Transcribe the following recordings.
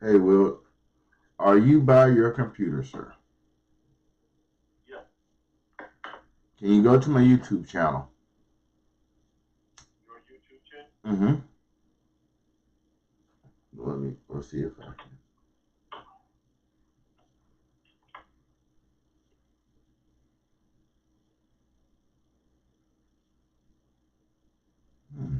Hey, Will, are you by your computer, sir? Yeah. Can you go to my YouTube channel? Your YouTube channel? Mm-hmm. Let's see if I can. Hmm.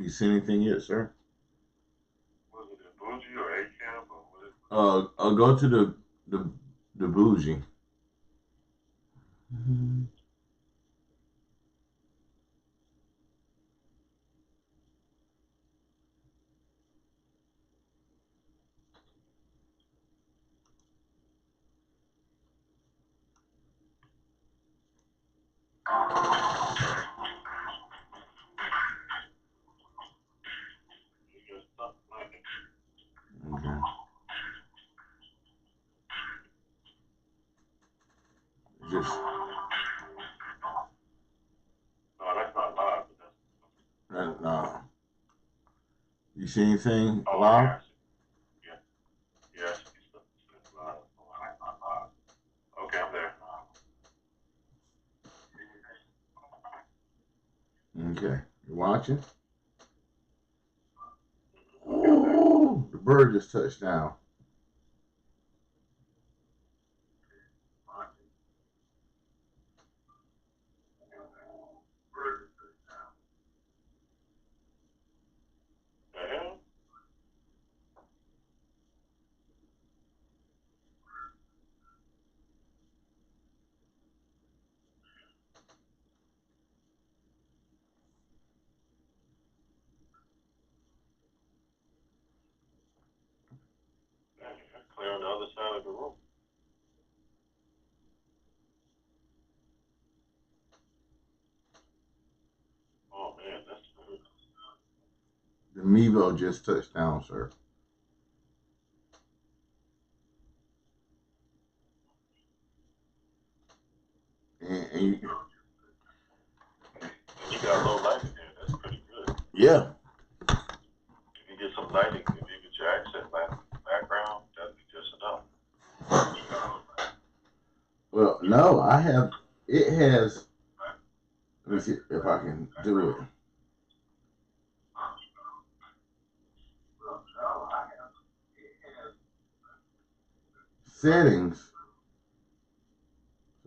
You see anything yet, sir? Was it in Buji or A Camp or what is it? Go to the the Buji. Mhm. It's just something like it. Okay. Just No, that's not live, but that's. you see anything Oh, okay, live? I see. Yeah. Yeah, I see stuff that's live. Oh, that's not live. Okay, I'm there. Okay. You watching? Okay, I'm there. Ooh, the bird just touched down. The hell? That's clear on the other side of the room. Oh man, that's good. The Mevo just touched down, sir. And you, And you got low lighting there. That's pretty good. yeah. If you get some lighting, if you get your accent lighting in the background, that'd be just enough. Well, no, I have. It has. Let me see if I can do it. Settings.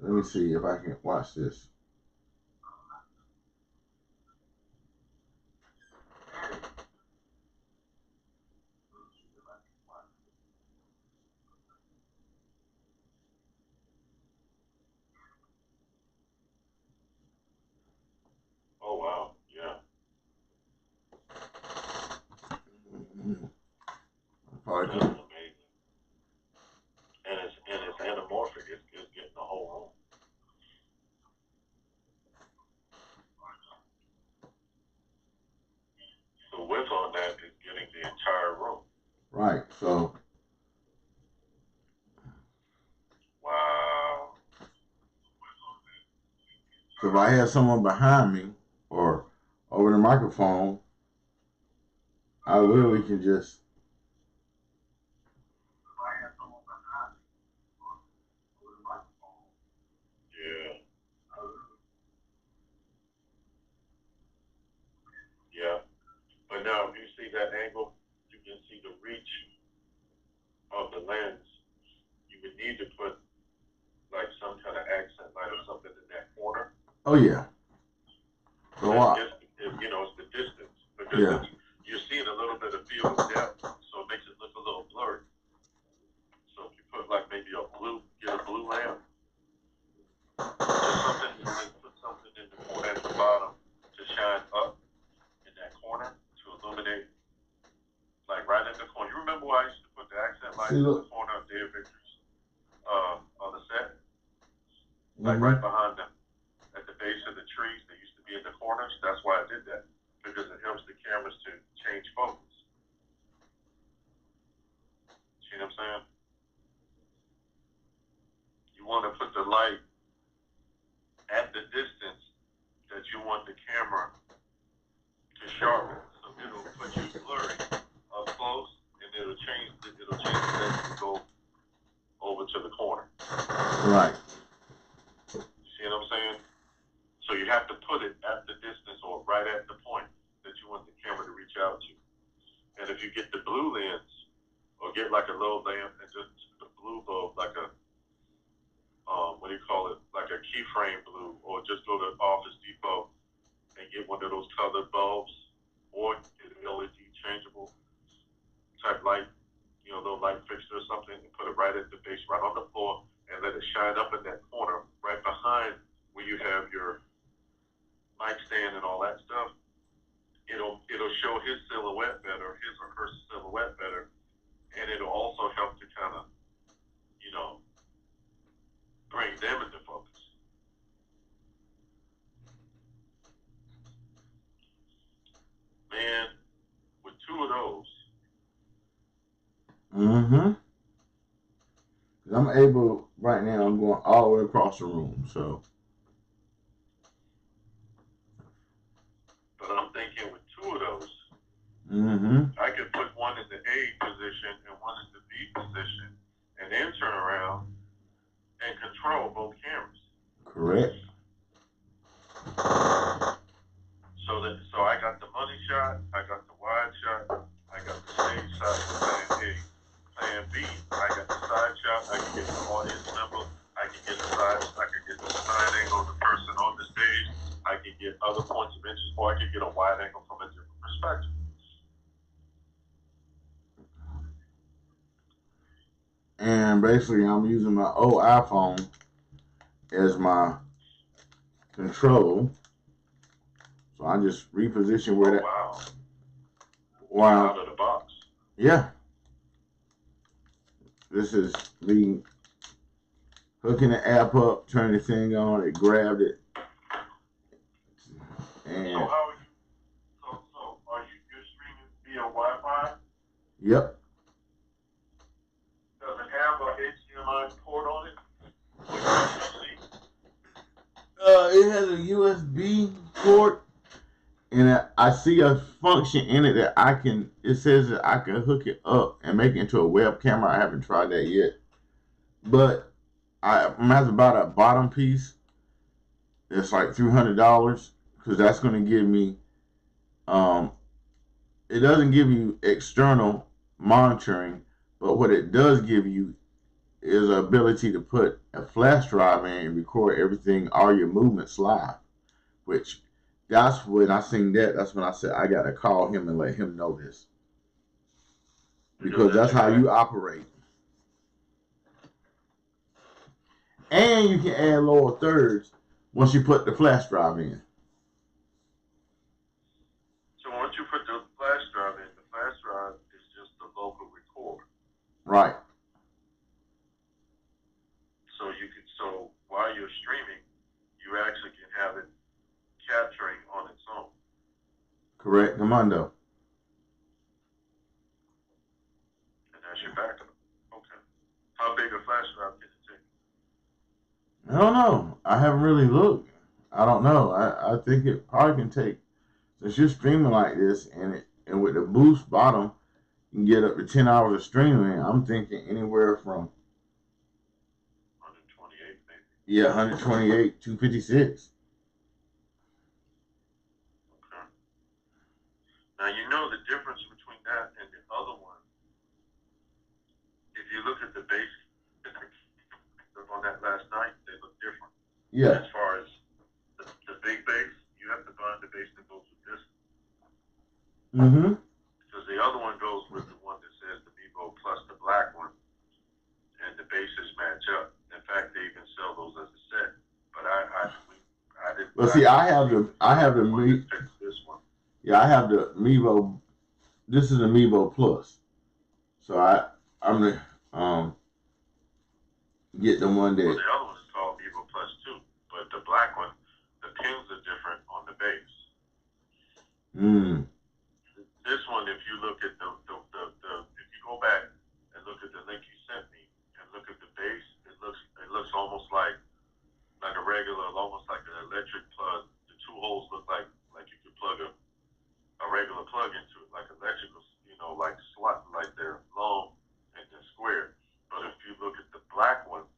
Let me see if I can watch this. Oh wow, yeah. Probably That's can. amazing. And it's anamorphic. It's getting the whole room. The width on that is getting the entire room. Right. Wow. So if I have someone behind me or over the microphone, I literally can just. Yeah. Yeah. But now, if you see that angle, you can see the reach of the lens. You would need to put like some kind of accent light or something in that corner. Oh yeah. So That's what? just, it's the distance because Yeah. you're seeing a little bit of field of depth, so it makes it look a little blurry. So if you put like maybe get a blue lamp, just something, just put something in the corner at the bottom to shine up in that corner to illuminate, like right in the corner. You remember where I used to actually look. Corner of Dead Victories on the set, like right behind them, at the base of the trees. They used to be in the corners. That's why I did that, because it helps the cameras to change focus. See what I'm saying? You want to put the light at the distance that you want the camera to sharpen, so it'll put you blurry up close, and it'll change the lens to go over to the corner. Right. See what I'm saying? So you have to put it at the distance or right at the point that you want the camera to reach out to. And if you get the blue lens, or get like a low lamp and just the blue bulb, like a what do you call it? Like a keyframe blue, or just go to Office Depot and get one of those colored bulbs, or get an LED changeable type light, little light fixture or something, and put it right at the base, right on the floor, and let it shine up in that corner, right behind where you have your nightstand and all that stuff. It'll show his silhouette better, his or her silhouette better, and it'll also help to kind of, bring them into focus. Man, with two of those. I'm able, right now, I'm going all the way across the room, so. But I'm thinking with two of those, I could put one in the A position and one in the B position, and then turn around and control both cameras. Correct. So I got the money shot, I got the wide shot, I got the stage shot for plan A. Plan B, I got the side shot, I can get the audience member, I can get the side angle of the person on the stage, I can get other points of interest, or I can get a wide angle from a different perspective. And basically, I'm using my old iPhone as my control. So I just reposition where that. Wow. Out of the box. Yeah. This is me hooking the app up, turning the thing on. It grabbed it. And so how are you? So are you streaming via Wi-Fi? Yep. Does it have a HDMI port on it? It has a USB port, and I see a function in it that it says that I can hook it up and make it into a web camera. I haven't tried that yet, but I'm gonna have to buy that bottom piece. It's like $300, because that's going to give me, it doesn't give you external monitoring, but what it does give you is the ability to put a flash drive in and record everything, all your movements live, which that's when I seen that. That's when I said I got to call him and let him know this, because that's how you operate. And you can add lower thirds once you put the flash drive in. So once you put the flash drive in, the flash drive is just the local record. Right. So while you're streaming, you actually can have it capturing on its own. Correct, Commando. And that's your backup. Okay. How big a flash drive can it take? I don't know. I haven't really looked. I don't know. I think it probably can take, since you're streaming like this, and with the boost bottom, you can get up to 10 hours of streaming. I'm thinking anywhere from 128 maybe. Yeah, 128, 256. Okay. Now you know the difference between that and the other one. If you look at the base on that last night, they look different. Yeah. As far as the big base, you have to find the base that goes with this. Because the other one goes with the one that says the Vivo plus the black one, and the bases match up. In fact, they even sell those as a set. But I didn't. Well, see, I have the this one. Yeah, I have the Mevo. This is the Mevo Plus. So I'm get the one Well, that. the other one is called Vivo Plus 2, but the black one, the pins are different on the base. Mm. This one, if you look at if you go back and look at the link you sent me and look at the base, it looks almost like a regular, almost like an electric plug. The two holes look like you could plug a regular plug into it, like electrical, like slot, like they're long and square. But if you look at the black one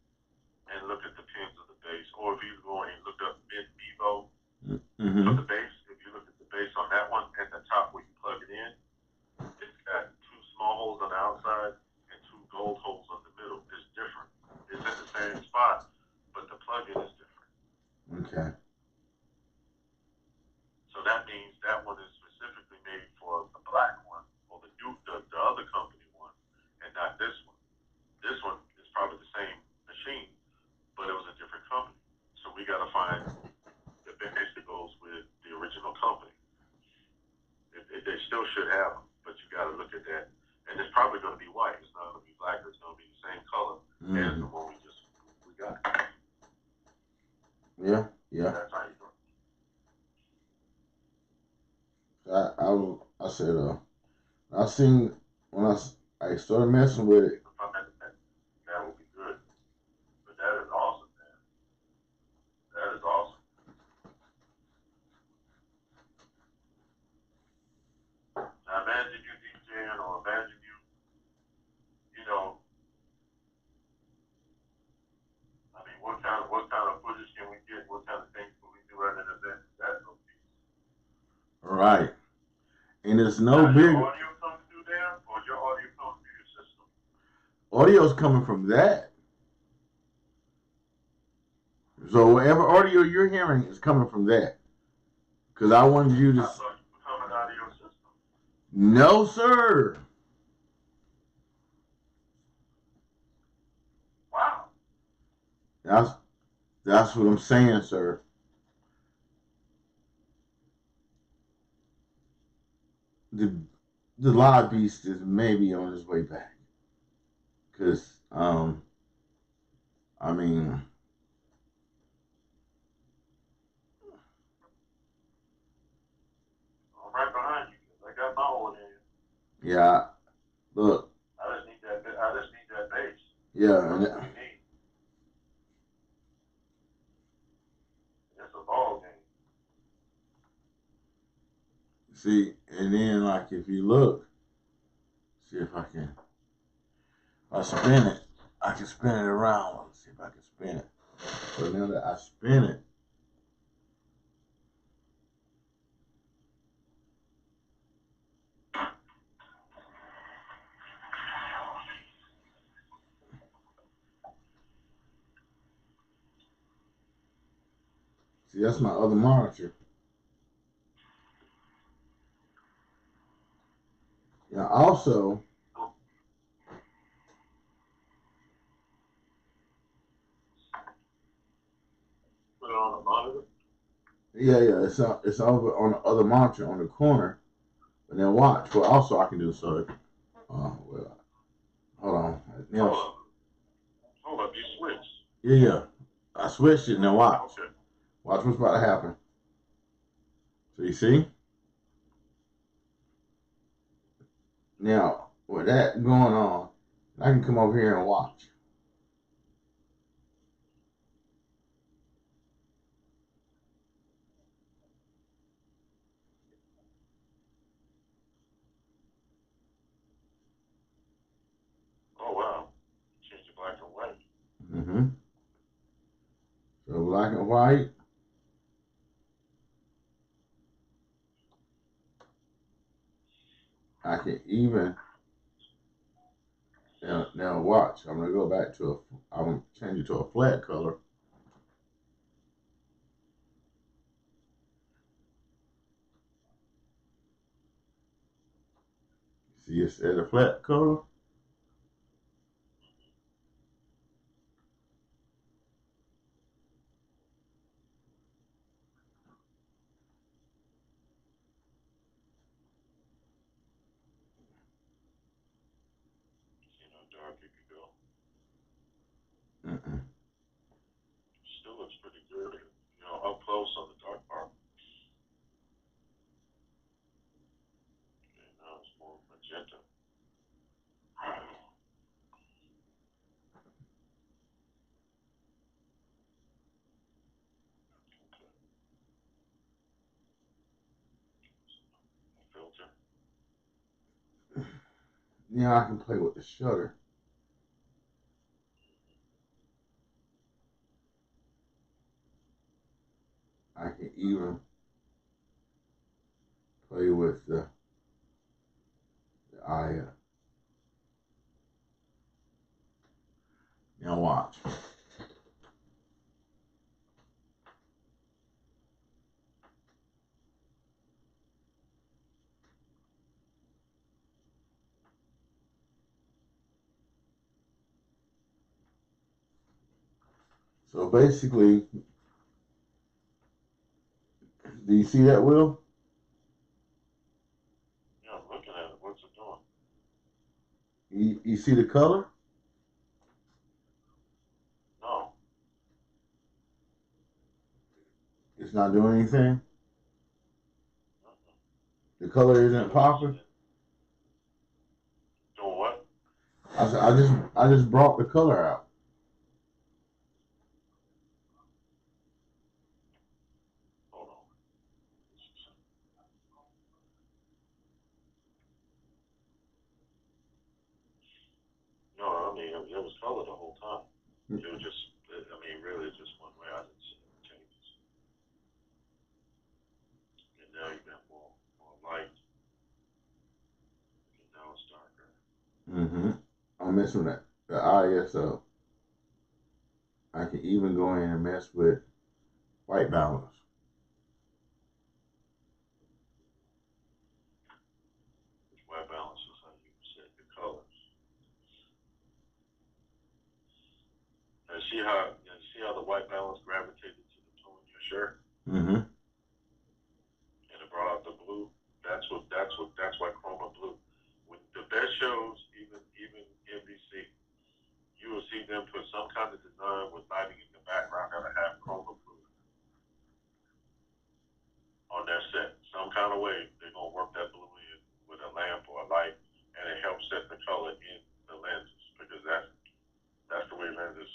and look at the pins of the base, or if you go and look up mid Vivo for the base, if you look at the base on that one at the top where you plug it in, it's got two small holes on the outside and two gold holes on the middle. It's different. It's in the same spot, but the plug-in is different. Okay. So that means that one is specifically made for the black one, or the other company one, and not this one. This one is probably the same machine, but it was a different company. So we got to find the base that goes with the original company. They still should have them, but you got to look at that. And it's probably going to be white. It's not going to be black. It's going to be the same color as the one we got. Yeah, yeah. That's how you do it. I said, I seen when I started messing with it. That would be good. But that is awesome, man. That is awesome. Now imagine you DJing, or imagine I mean, what kind of footage can we get? What kind of things can we do at an event? That's no piece. Right. And it's no now, big. Your audio comes through there, or your audio comes through your system? Audio's coming from that. So whatever audio you're hearing is coming from that. Because I wanted you to. I thought you were coming out of your system. No, sir. Wow. That's what I'm saying, sir. The live beast is maybe on his way back. Cause I mean, I'm right behind you. I got my own in. yeah. Look. I just need that bass. Yeah. That's what we need. It's a ball game. See, and then like if you look, see if I can. I spin it. I can spin it around. Let's see if I can spin it. So now that I spin it, see that's my other monitor. Yeah. Also. Put it on the monitor. Yeah. It's over on the other monitor on the corner. But then watch. Well, also I can do so. Well, hold on. Now, Hold up. You switched. yeah. I switched it. Now watch. Okay. Watch what's about to happen. So you see? Now, with that going on, I can come over here and watch. Oh, wow. Change to black and white. Mm-hmm. So black and white. I can even now watch. I'm gonna go back to I'm gonna change it to a flat color. See, it's at a flat color. See how dark it could go. Now I can play with the shutter. I can even play with the eye. Now watch. So basically, do you see that, Will? Yeah, I'm looking at it. What's it doing? You see the color? No. It's not doing anything. Uh-uh. The color isn't popping. Doing what? I just brought the color out. Hold on. No, I mean, it was color the whole time. It was just, I mean, really just one way. I didn't see any changes. And now you got more light. And now it's darker. Mm-hmm. I'm messing with the ISO. I can even go in and mess with white balance. Which white balance is how you set the colors. And see how the white balance gravitated to the tone in your shirt? Mm-hmm. And it brought out the blue. That's why chroma blue. When the best shows, even NBC, you will see them put some kind of design with lighting in the background that'll have chroma blue on their set. Some kind of way they're gonna work that blue in with a lamp or a light, and it helps set the color in the lenses because that's the way lenses.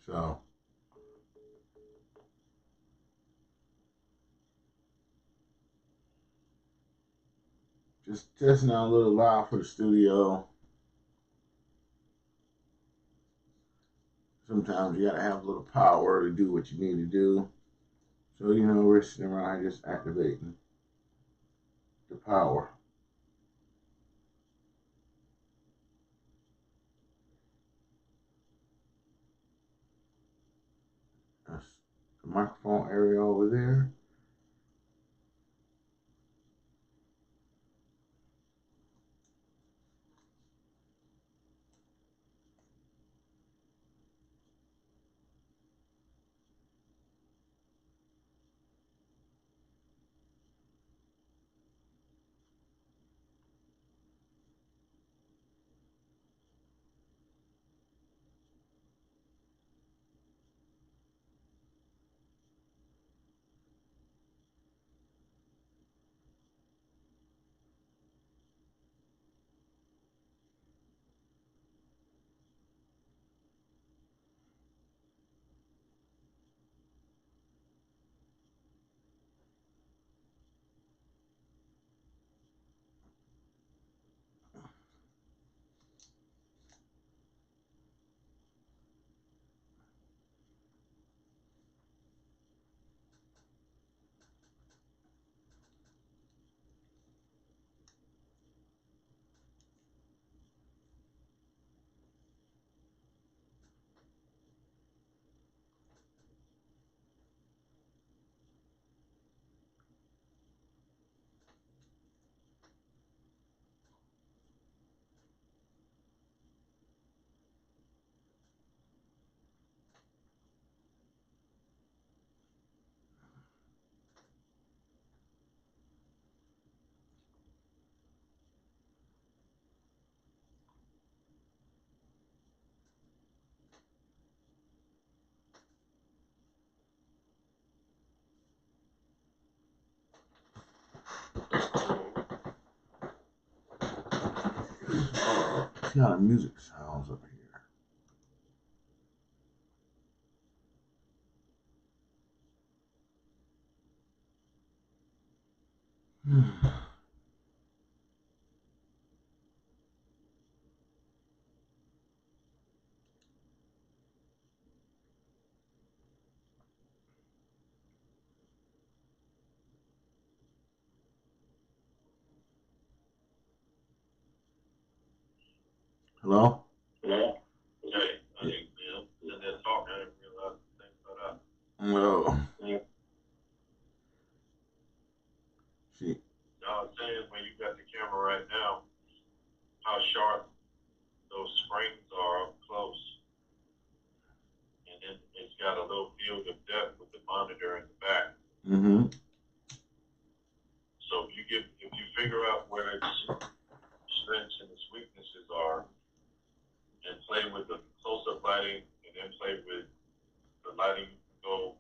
So just testing out a little loud for the studio. Sometimes you gotta have a little power to do what you need to do. So we're sitting around here just activating the power. That's the microphone area over there. see how the music sounds up here. Hello? Yeah. Hey, I didn't, sitting there talking, I didn't realize the thing cut out. Well, Yeah. see. Now I'm saying when you got the camera right now, how sharp those springs are up close. And then it's got a little field of depth with the monitor in the back. Mm-hmm. So if you figure out where its strengths and its weaknesses are, and play with the close-up lighting, and then play with the lighting, you can go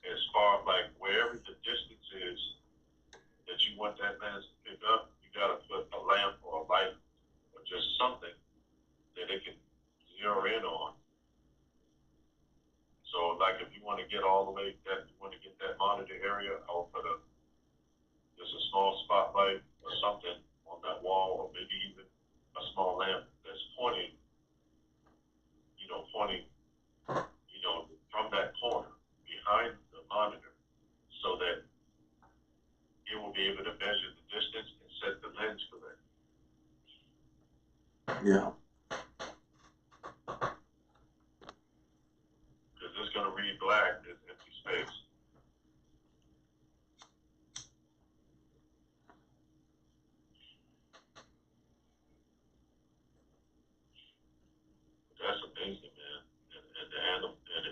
as far, like wherever the distance is that you want that lens to pick up, you got to put a lamp or a light or just something that it can zero in on. So like if you want to get all the way that you want to get that monitor area, I'll put just a small spotlight or something on that wall, or maybe even a small lamp that's pointing, from that corner behind the monitor, so that it will be able to measure the distance and set the lens correct. Yeah. Because it's going to read black as empty space. That's amazing, man. And the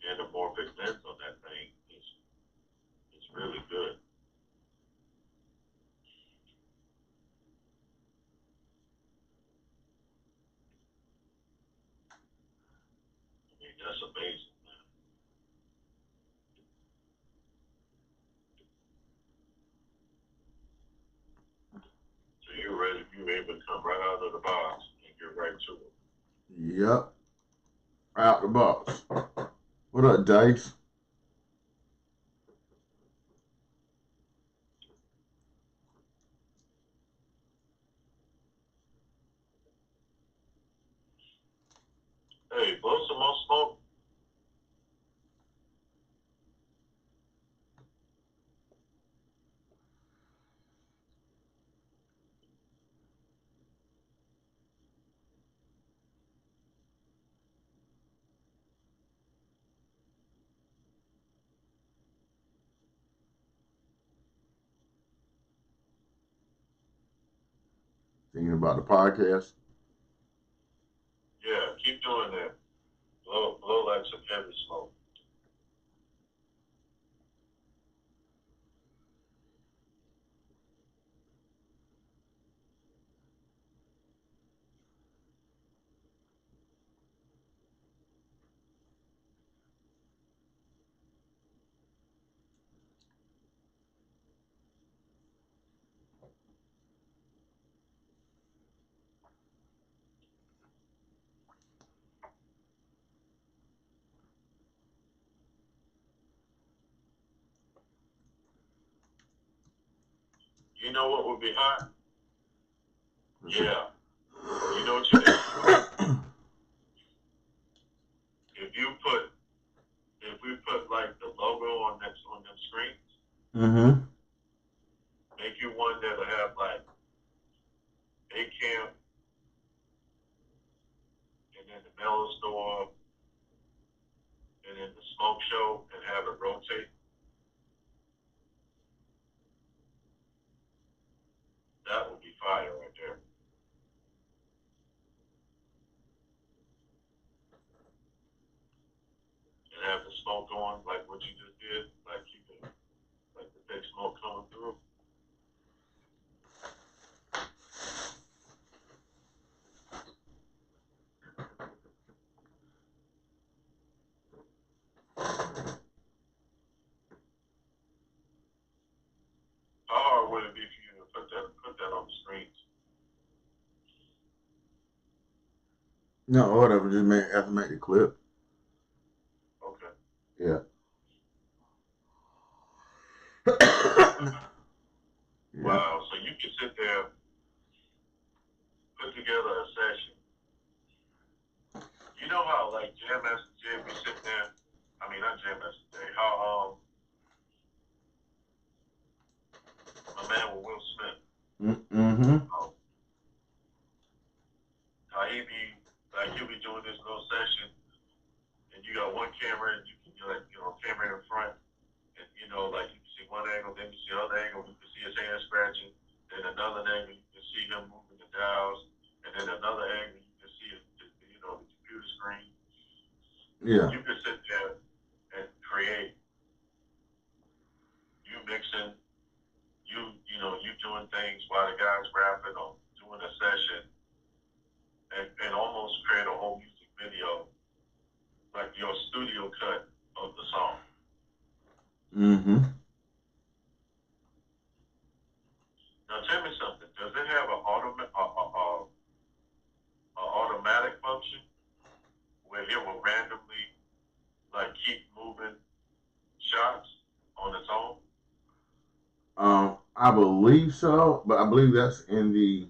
anamorphic lens on that thing is really good. I mean, that's amazing, man. So you're able to come right out of the box and get right to it. Yep. Out the box. What up, Dice? Hey, blow some more smoke. Thinking about the podcast? Yeah, keep doing that. Blow like some heavy smoke. You know what would be hot? Yeah. You know what you do? If we put like the logo on them screens, Mm-hmm. make you one that'll have like a camp, and then the mellow store, and then the smoke show, and have it rotate. That would be fire right there. And have the smoke going like what you just did, like keep it, like the big smoke coming through. How hard would it be for you to put that on the screens? No, whatever. Just have to make the clip. Okay. Yeah. Yeah. Wow. So you can sit there, put together a session. You know how like Jam Master Jay be sitting there? I mean, not Jam Master Jay. How my man with Will Smith. Mm-hmm. Oh, how he be like he'll be doing this little session, and you got one camera, and you can like camera in front, and like you can see one angle, then you see the other angle, you can see his hand scratching, then another angle you can see him moving the dials, and then another angle you can see the computer screen. Yeah. You can sit there and create. You mixing, you doing things while the guy's rapping or doing a session, and almost create a whole music video, like your studio cut of the song. Mm-hmm. Now tell me something. Does it have an automatic function where it will randomly like keep moving shots on its own? I believe so, but I believe that's in the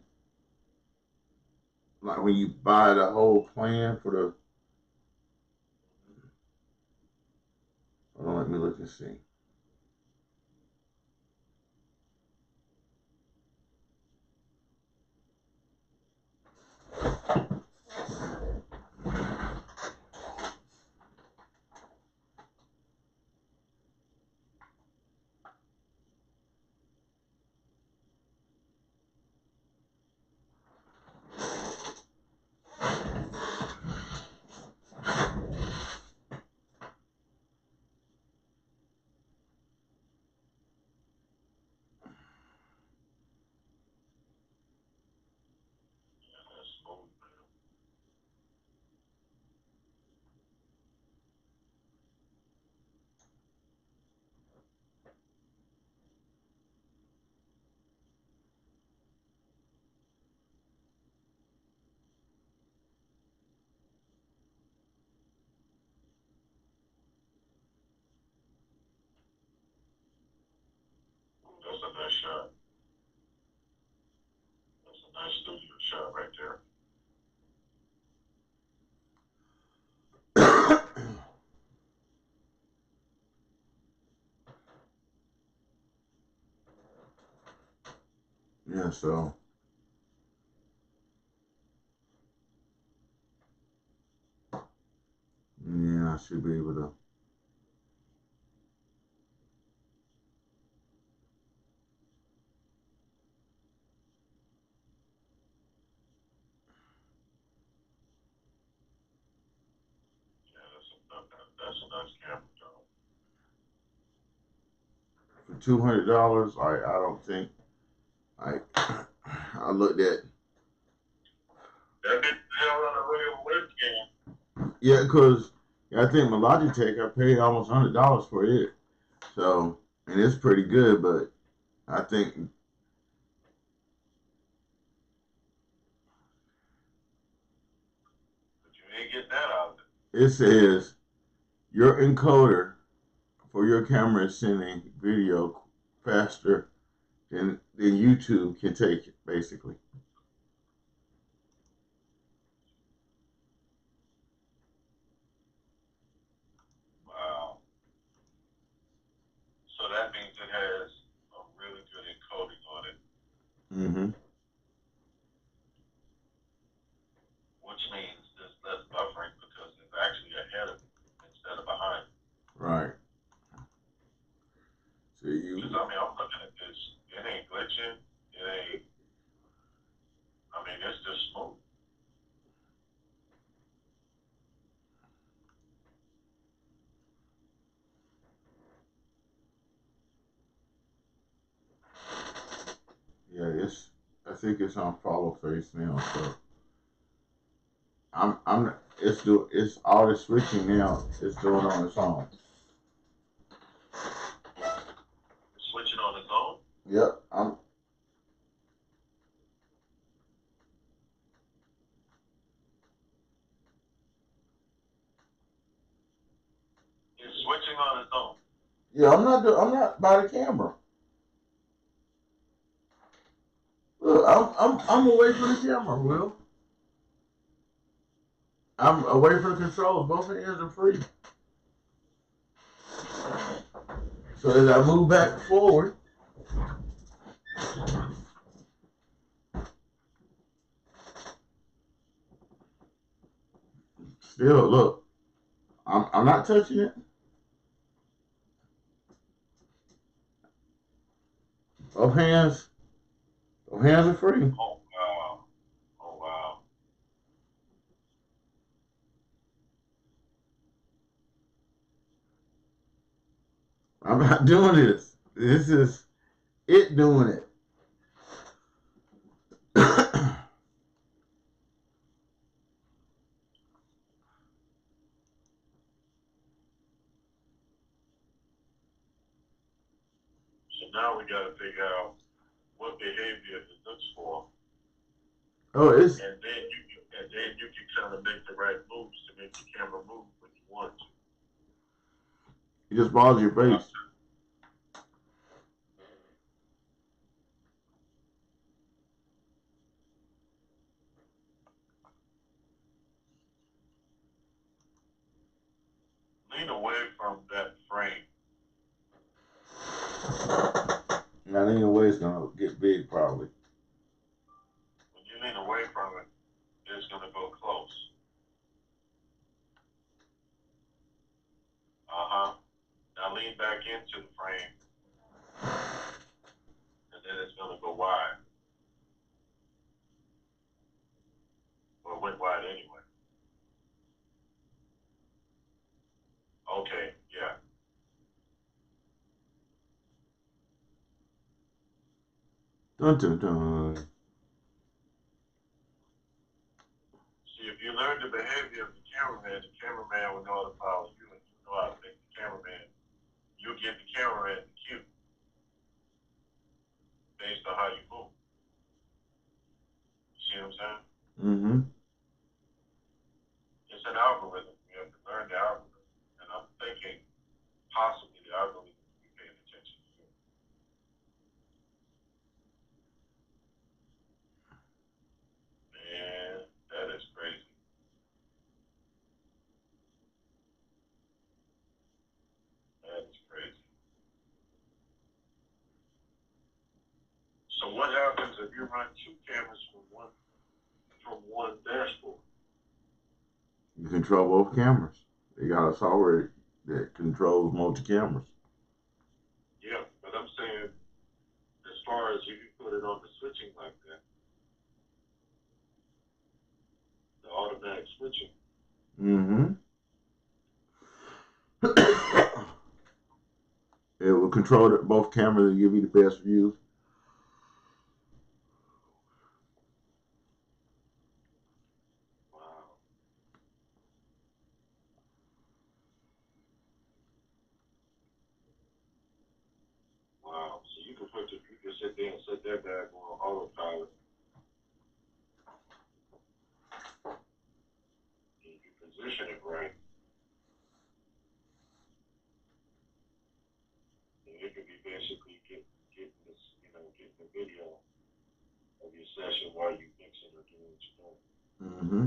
like when you buy the whole plan for the. Hold on, let me look and see. Yeah, that's smooth, man. Ooh, that's a nice shot. That's a nice studio shot right there. Yeah. So. Yeah, I should be able to. Yeah, that's a nice camera, though. For $200, I don't think I I looked at. That big hell on a real webcam. Yeah, because I think my Logitech I paid almost $100 for it. So and it's pretty good, but I think But you ain't getting that out of it. it says your encoder for your camera is sending video faster than YouTube can take it, basically. Wow. So that means it has a really good encoding on it, Mm-hmm. which means there's less buffering because it's actually ahead of it instead of behind. Right. So Because you I mean, I'm looking at this. It ain't glitching. It ain't. I mean, it's just smooth. yeah, it's I think it's on follow face now, so I'm it's all the switching now. It's doing on its own. It's switching on its own. Yep. I'm on its own. Yeah, I'm not by the camera. Look, I'm away from the camera, Will. I'm away from the controls. Both hands are free. So as I move back forward, still look, I'm not touching it. Both hands are free. Oh wow. Oh wow. I'm not doing this. This is it doing it. So now we got to figure out what behavior it looks for, Oh, it's and then you can kind of make the right moves to make the camera move when you want to. it just bothers your face. Lean away from that frame. Now anyway, it's gonna get big probably. When you lean away from it, it's going to go close. Uh-huh. Now lean back into the frame, and then it's going to go wide. Well, it went wide anyway. Okay, yeah. Dun dun dun. See, if you learn the behavior of the cameraman will know how to follow you, and you know how to make the cameraman. You give the cameraman the cue based on how you move. You see what I'm saying? Mm-hmm. It's an algorithm. You have to learn the algorithm. And I'm thinking possibly the algorithm will be paying attention to you. Man, that is crazy. That is crazy. So what happens if you run two cameras from one dashboard? You control both cameras. They got a software that controls multi cameras. Yeah, but I'm saying as far as if you put it on the switching like that, the automatic switching. Mm-hmm. It will control both cameras and give you the best view. Wow. Wow. So you can sit there and set that back on autopilot and you position it right. And it could be basically getting this, getting the video of your session while you mixing or doing what you're doing. Mm-hmm.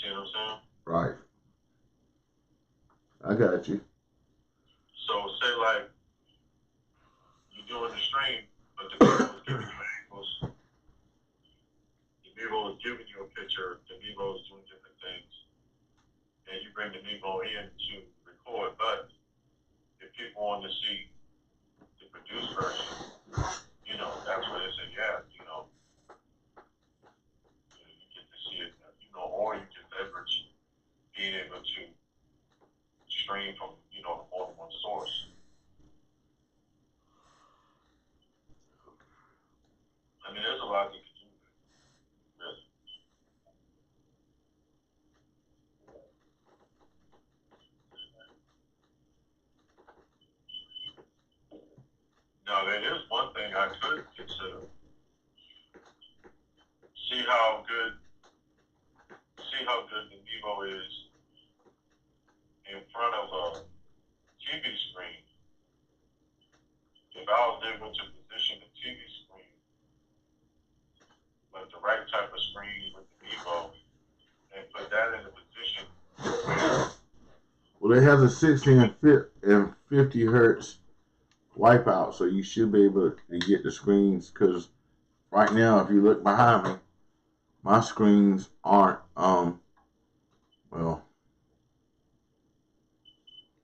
see what I'm saying? Right. I got you. So say like you're doing the stream, but the Mevo is giving you angles. The Mevo is giving you a picture. The Mevo is doing different things, and you bring the Mevo in to record. But if people want to see the produced version, you know, that's where they say, yeah, you know, you get to see it, you know, or you can leverage being able to stream from, you know, more than one source. I mean, there's a lot you can do with it, really. Now, there is one thing I could consider. See how good the Mevo is in front of a TV screen. If I was able to position the TV screen, like the right type of screen with the Mevo, and put that in a position where. Well, it has a 60 and 50 hertz wipeout, so you should be able to get the screens. Because right now, if you look behind me, my screens aren't well.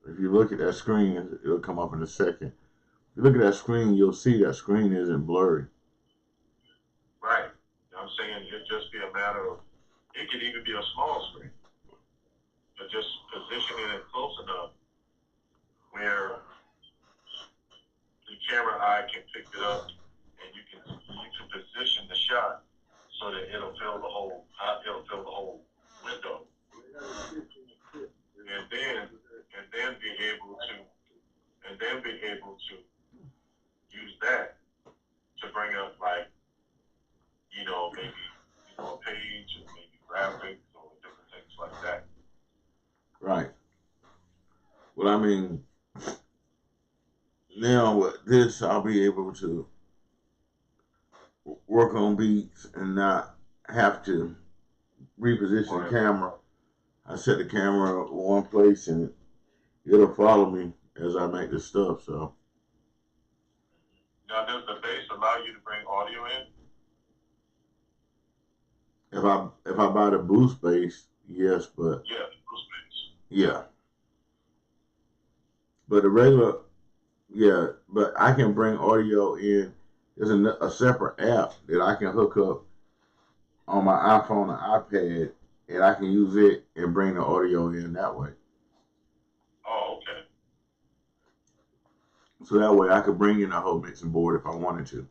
If you look at that screen, it'll come up in a second. If you look at that screen, you'll see that screen isn't blurry. Right. I'm saying it'd just be a matter of, it could even be a small screen, but just positioning it close enough where the camera eye can pick it up, and you can position the shot so that it'll fill the whole window, and then be able to use that to bring up, like, you know, maybe, you know, a page or maybe graphics or different things like that. Right. Well, I mean, now with this, I'll be able to work on beats and not have to reposition the camera. I set the camera in one place and it'll follow me as I make this stuff. So Now, does the bass allow you to bring audio in? if I buy the boost bass, yes, but yeah, boost bass. Yeah, but the regular, yeah, but I can bring audio in. There's a separate app that I can hook up on my iPhone or iPad, and I can use it and bring the audio in that way. Oh, okay. So that way I could bring in a whole mixing board if I wanted to.